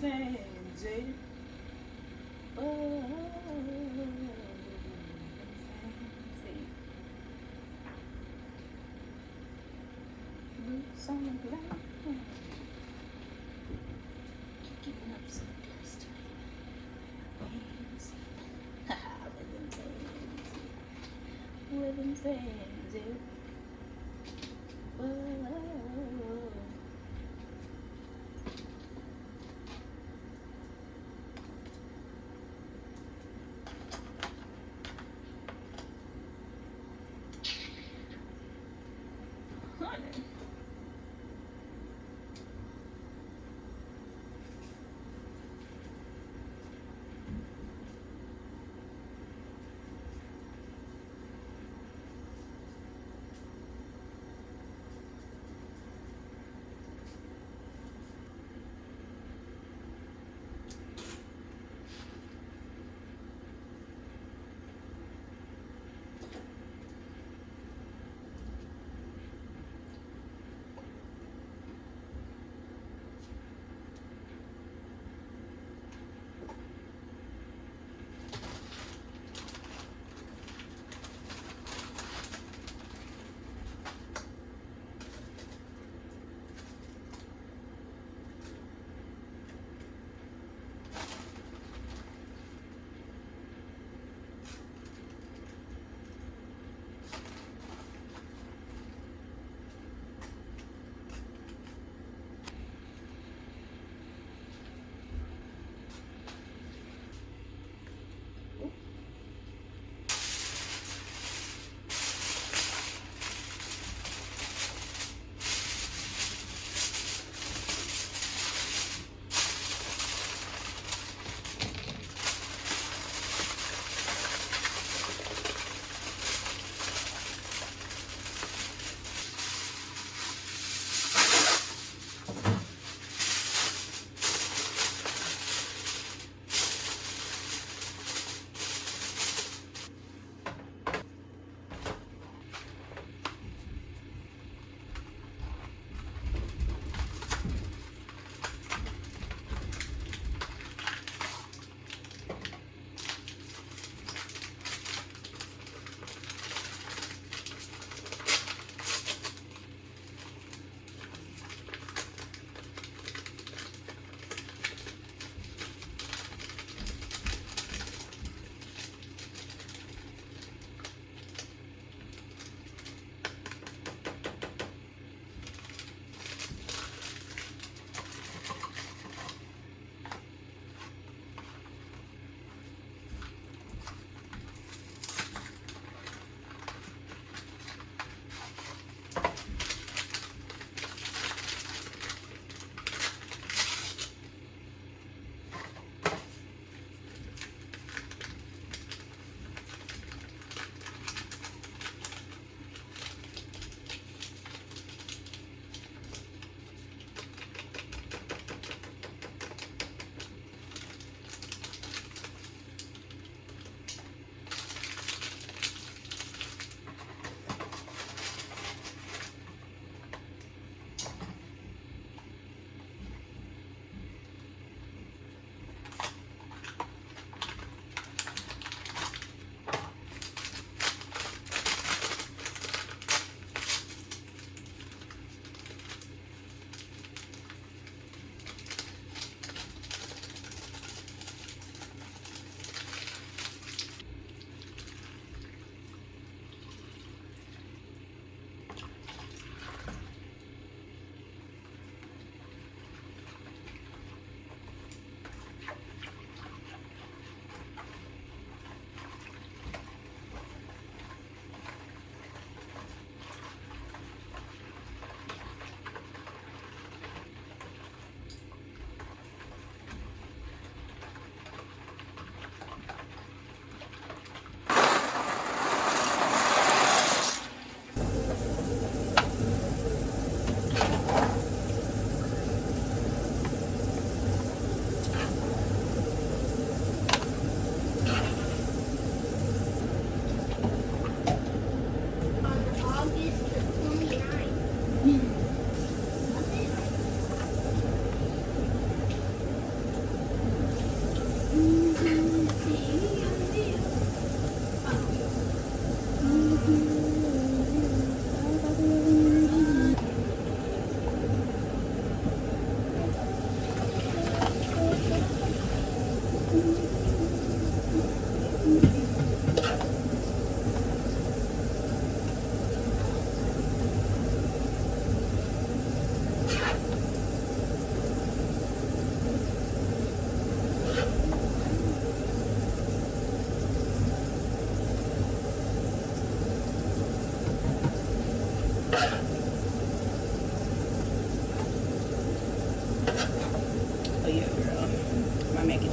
fancy. Oh, living fancy. Boots on the ground. Kicking up some dust. Fancy. Haha, living fancy. Living fancy. Whoa. Honey.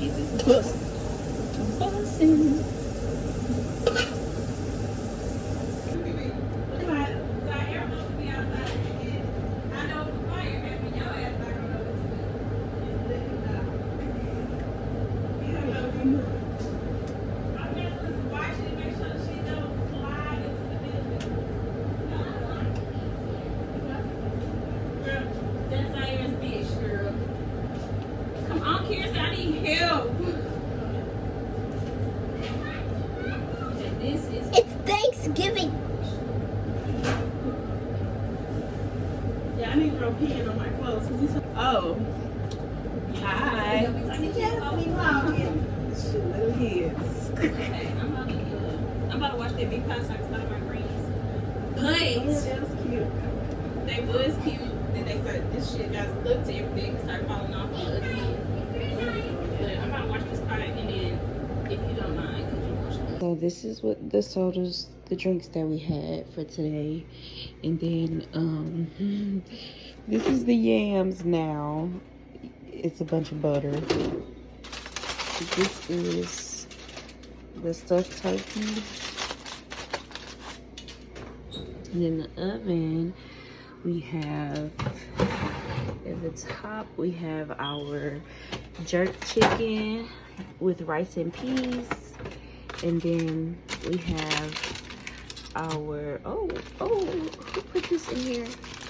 cheese is busting. Busting. It's Thanksgiving. Yeah, I need to throw pen on my clothes. Oh. Hi. Shoot, little kids. Okay, I'm about to watch that big pie so I can start my greens. But That was cute. they was cute. Then they started, this shit got stuck to everything and started falling off again. But I'm about to watch this pie and then, if you don't mind, could you watch it? So this is what the sodas, the drinks that we had for today. And then this is the yams now. It's a bunch of butter. This is the stuffed turkey. And in the oven, we have, at the top, we have our jerk chicken with rice and peas. And then we have our, who put this in here?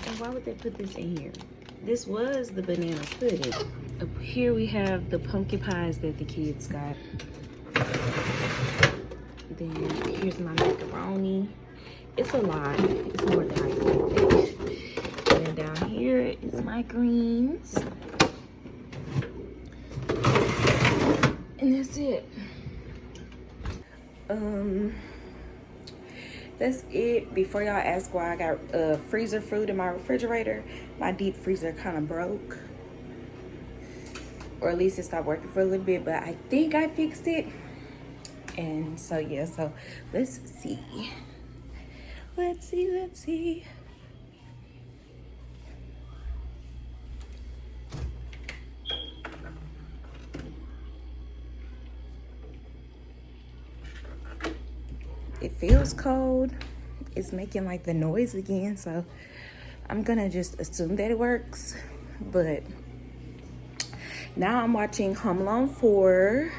And why would they put this in here? This was the banana pudding. Up here we have the pumpkin pies that the kids got. Then here's my macaroni. It's a lot. It's more than I expected. And down here is my greens. And that's it. That's it. Before y'all ask why I got freezer food in my refrigerator, my deep freezer kind of broke, or at least it stopped working for a little bit, but I think I fixed it. And so yeah, so let's see. It feels cold. It's making like the noise again, so I'm gonna just assume that it works. But now I'm watching Home Alone 4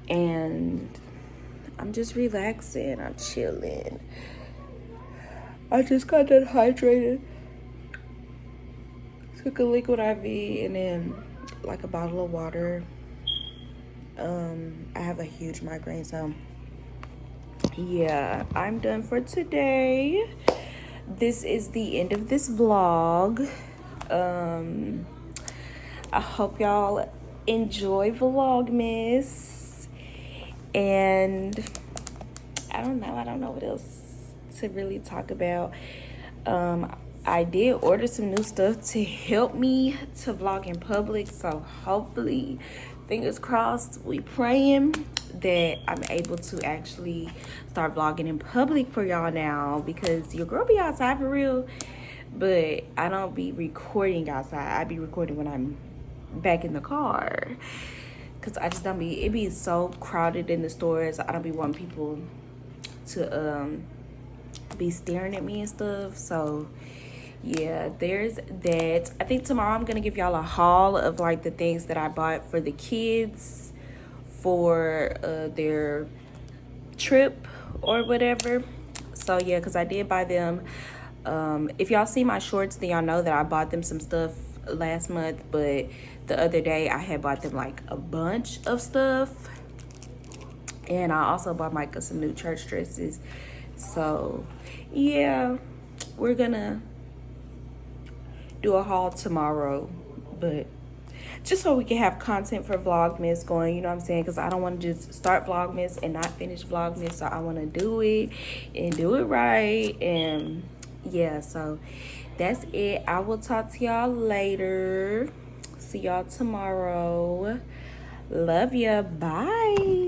and I'm just relaxing. I'm chilling. I just got done hydrated. Took a liquid IV and then like a bottle of water. I have a huge migraine, so yeah, I'm done for today. This is the end of this vlog. I hope y'all enjoy Vlogmas. And I don't know what else to really talk about. I did order some new stuff to help me to vlog in public, so hopefully, fingers crossed, we praying that I'm able to actually start vlogging in public for y'all now, because your girl be outside for real, but I don't be recording outside. I be recording when I'm back in the car, because I just don't be, it be so crowded in the stores. I don't be wanting people to be staring at me and stuff. So yeah, there's that. I think tomorrow I'm gonna give y'all a haul of like the things that I bought for the kids for their trip or whatever. So yeah, because I did buy them. If y'all see my shorts, then y'all know that I bought them some stuff last month, but the other day I had bought them like a bunch of stuff, and I also bought Micah some new church dresses. So yeah, we're gonna do a haul tomorrow, but just so we can have content for Vlogmas going, you know what I'm saying? Because I don't want to just start Vlogmas and not finish Vlogmas, so I want to do it and do it right. And yeah, so that's it. I will talk to y'all later. See y'all tomorrow. Love ya. Bye.